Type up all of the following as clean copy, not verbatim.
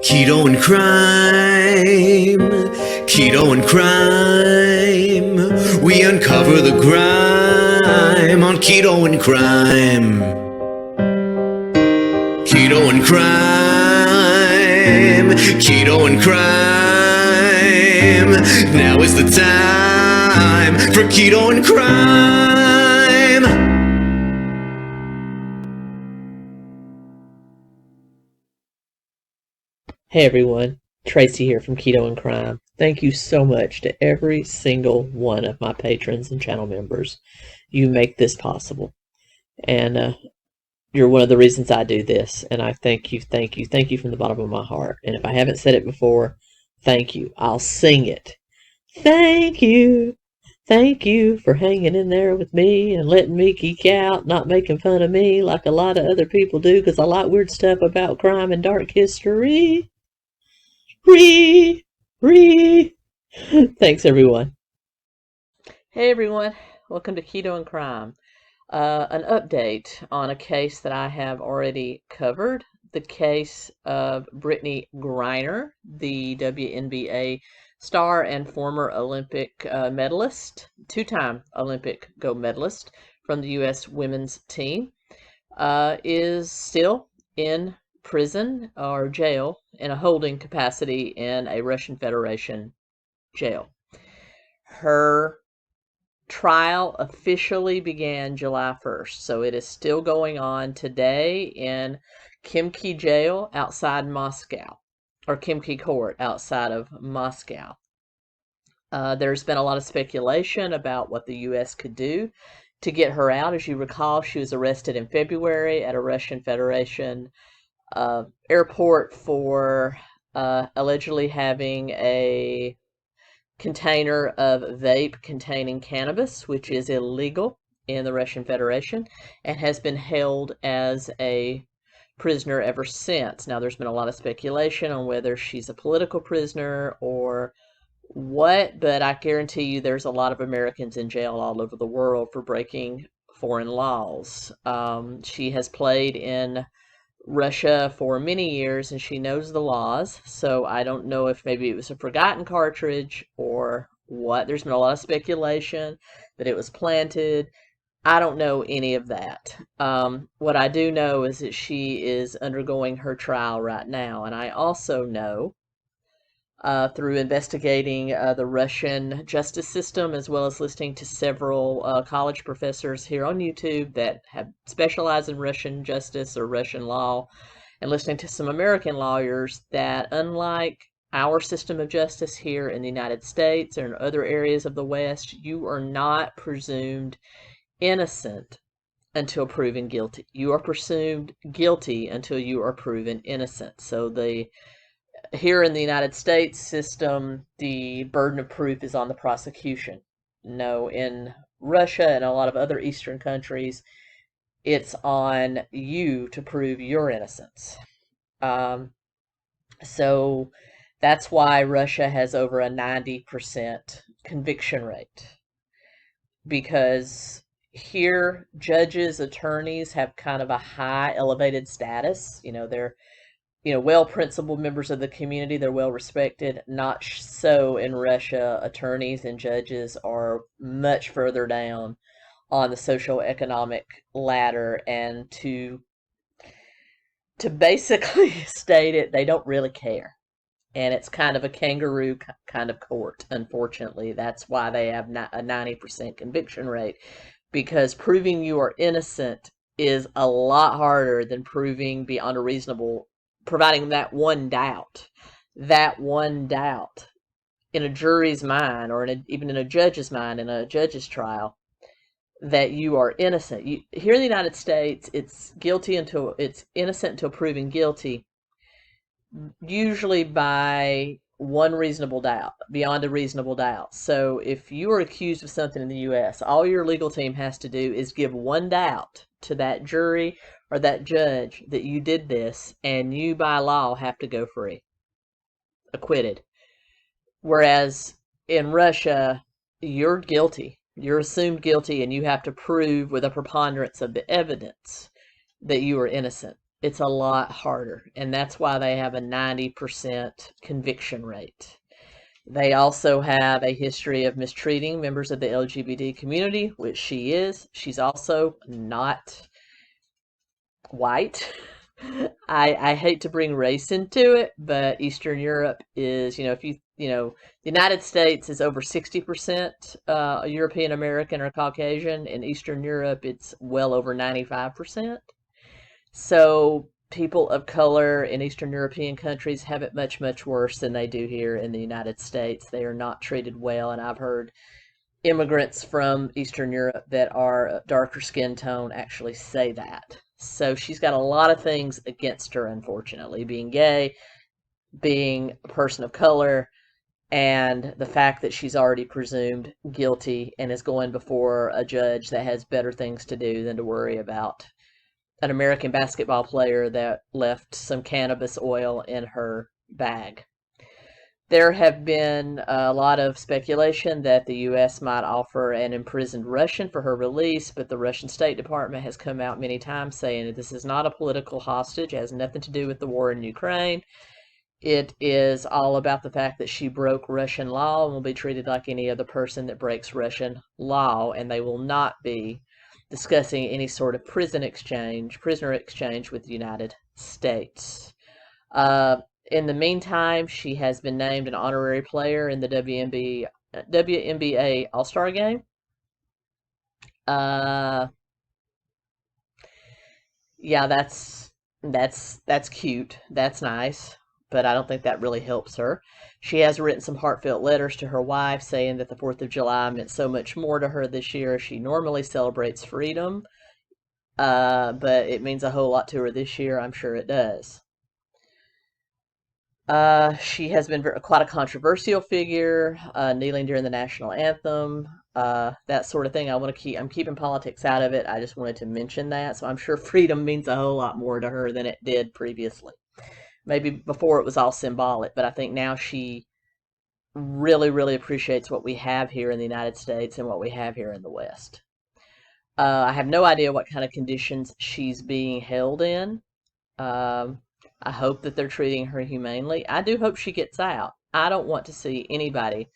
Keto and crime, keto and crime. We uncover the grime on keto and crime. Keto and crime, keto and crime. Now is the time for keto and crime. Hey everyone, Tracy here from Keto and Crime. Thank you so much to every single one of my patrons and channel members. You make this possible. And you're one of the reasons I do this. And I thank you from the bottom of my heart. And if I haven't said it before, thank you. I'll sing it. Thank you. Thank you for hanging in there with me and letting me geek out, not making fun of me like a lot of other people do, because I like weird stuff about crime and dark history. Thanks everyone. Hey everyone, welcome to Keto and Crime. An update on a case that I have already covered, the case of Brittney Griner, the WNBA star and former Olympic medalist, two-time Olympic gold medalist from the U.S. women's team, is still in prison or jail in a holding capacity in a Russian Federation jail. Her trial officially began July 1st, so it is still going on today in 𝐬𝐚𝐭𝐳 jail outside Moscow, or 𝐬𝐚𝐭𝐜 court outside of Moscow. There's been a lot of speculation about what the U.S. could do to get her out. As you recall, she was arrested in February at a Russian Federation airport for allegedly having a container of vape containing cannabis, which is illegal in the Russian Federation, and has been held as a prisoner ever since. Now, there's been a lot of speculation on whether she's a political prisoner or what, but I guarantee you there's a lot of Americans in jail all over the world for breaking foreign laws. She has played in Russia for many years and she knows the laws, so I don't know if maybe it was a forgotten cartridge or what. There's been a lot of speculation that it was planted. I don't know any of that. What I do know is that she is undergoing her trial right now, and I also know through investigating the Russian justice system, as well as listening to several college professors here on YouTube that have specialized in Russian justice or Russian law, and listening to some American lawyers, that unlike our system of justice here in the United States or in other areas of the West, you are not presumed innocent until proven guilty. You are presumed guilty until you are proven innocent. So here in the United States system, the burden of proof is on the prosecution. No, in Russia and a lot of other Eastern countries, it's on you to prove your innocence. So that's why Russia has over a 90% conviction rate. Because here, judges, attorneys have kind of a high, elevated status. They're well-principled members of the community. They're well-respected. Not so in Russia. Attorneys and judges are much further down on the social-economic ladder, and to basically state it, they don't really care. And it's kind of a kangaroo kind of court, unfortunately. That's why they have a 90% conviction rate, because proving you are innocent is a lot harder than proving beyond a reasonable, providing that one doubt in a jury's mind, or even in a judge's mind, in a judge's trial, that you are innocent. Here in the United States, it's innocent until proven guilty, usually by one reasonable doubt, beyond a reasonable doubt. So if you are accused of something in the U.S., all your legal team has to do is give one doubt to that jury or that judge that you did this, and you by law have to go free, acquitted. Whereas in Russia, you're guilty. You're assumed guilty, and you have to prove with a preponderance of the evidence that you are innocent. It's a lot harder, and that's why they have a 90% conviction rate. They also have a history of mistreating members of the LGBT community, which she is. She's also not white. I hate to bring race into it, but Eastern Europe is, if you, the United States is over 60% European American or Caucasian. In Eastern Europe, it's well over 95%. So people of color in Eastern European countries have it much, much worse than they do here in the United States. They are not treated well, and I've heard immigrants from Eastern Europe that are darker skin tone actually say that. So she's got a lot of things against her, unfortunately, being gay, being a person of color, and the fact that she's already presumed guilty and is going before a judge that has better things to do than to worry about an American basketball player that left some cannabis oil in her bag. There have been a lot of speculation that the U.S. might offer an imprisoned Russian for her release, but the Russian State Department has come out many times saying that this is not a political hostage. It has nothing to do with the war in Ukraine. It is all about the fact that she broke Russian law and will be treated like any other person that breaks Russian law, and they will not be discussing any sort of prisoner exchange with the United States. In the meantime, she has been named an honorary player in the WNBA All-Star Game. Yeah, that's cute. That's nice, but I don't think that really helps her. She has written some heartfelt letters to her wife saying that the 4th of July meant so much more to her this year. She normally celebrates freedom, but it means a whole lot to her this year. I'm sure it does. She has been quite a controversial figure, kneeling during the national anthem, that sort of thing. I'm keeping politics out of it. I just wanted to mention that. So I'm sure freedom means a whole lot more to her than it did previously. Maybe before it was all symbolic, but I think now she really, really appreciates what we have here in the United States and what we have here in the West. I have no idea what kind of conditions she's being held in. I hope that they're treating her humanely. I do hope she gets out. I don't want to see anybody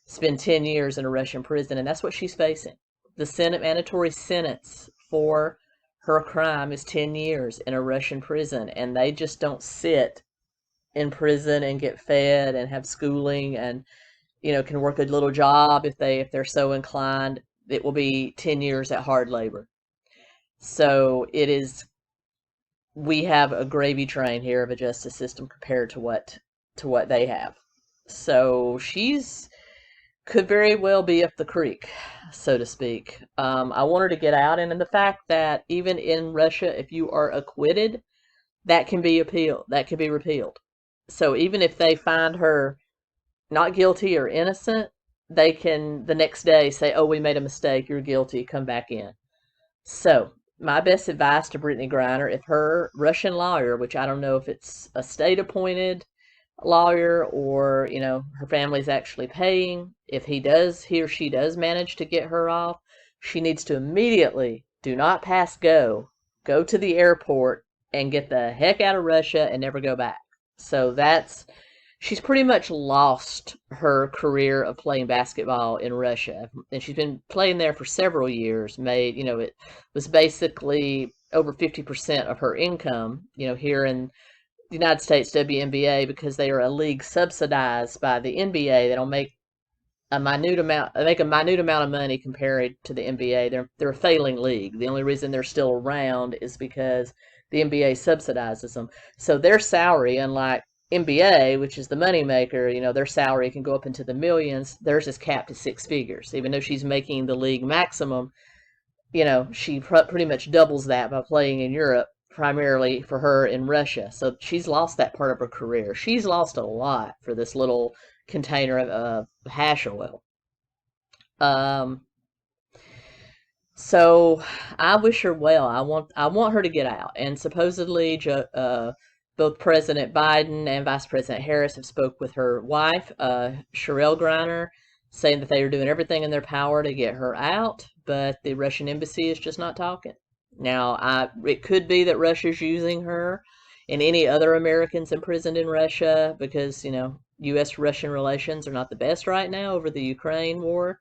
spend 10 years in a Russian prison, and that's what she's facing. The mandatory sentence for her crime is 10 years in a Russian prison, and they just don't sit in prison and get fed and have schooling and, can work a little job if they're so inclined. It will be 10 years at hard labor. So we have a gravy train here of a justice system compared to what they have. So could very well be up the creek, so to speak. I want her to get out, and in the fact that even in Russia, if you are acquitted, that can be appealed. That can be repealed. So even if they find her not guilty or innocent, they can the next day say, "Oh, we made a mistake. You're guilty. Come back in." So my best advice to Brittney Griner, if her Russian lawyer, which I don't know if it's a state-appointed lawyer or, her family's actually paying, if he or she does manage to get her off, she needs to immediately, do not pass go to the airport and get the heck out of Russia and never go back. So she's pretty much lost her career of playing basketball in Russia. And she's been playing there for several years, it was basically over 50% of her income, here in the United States WNBA, because they are a league subsidized by the NBA. They don't make a minute amount of money compared to the NBA. They're a failing league. The only reason they're still around is because the NBA subsidizes them. So their salary, unlike NBA, which is the moneymaker, their salary can go up into the millions. Theirs is capped at 6 figures. Even though she's making the league maximum, she pretty much doubles that by playing in Europe, primarily for her in Russia. So she's lost that part of her career. She's lost a lot for this little container of hash oil. So I wish her well. I want her to get out. And supposedly, both President Biden and Vice President Harris have spoke with her wife, 𝐕 Griner, saying that they are doing everything in their power to get her out, but the Russian embassy is just not talking. Now, it could be that Russia's using her and any other Americans imprisoned in Russia because, you know, U.S.-Russian relations are not the best right now over the Ukraine war.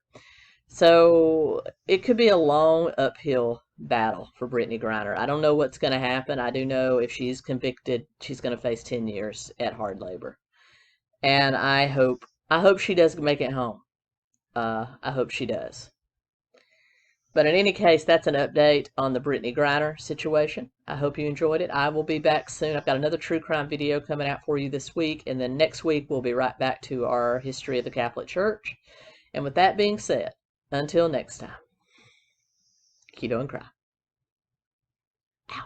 So it could be a long uphill battle for Brittney Griner. I don't know what's going to happen. I do know if she's convicted, she's going to face 10 years at hard labor. And I hope she does make it home. I hope she does. But in any case, that's an update on the Brittney Griner situation. I hope you enjoyed it. I will be back soon. I've got another true crime video coming out for you this week. And then next week, we'll be right back to our history of the Catholic Church. And with that being said, until next time, keto and crime. Ow.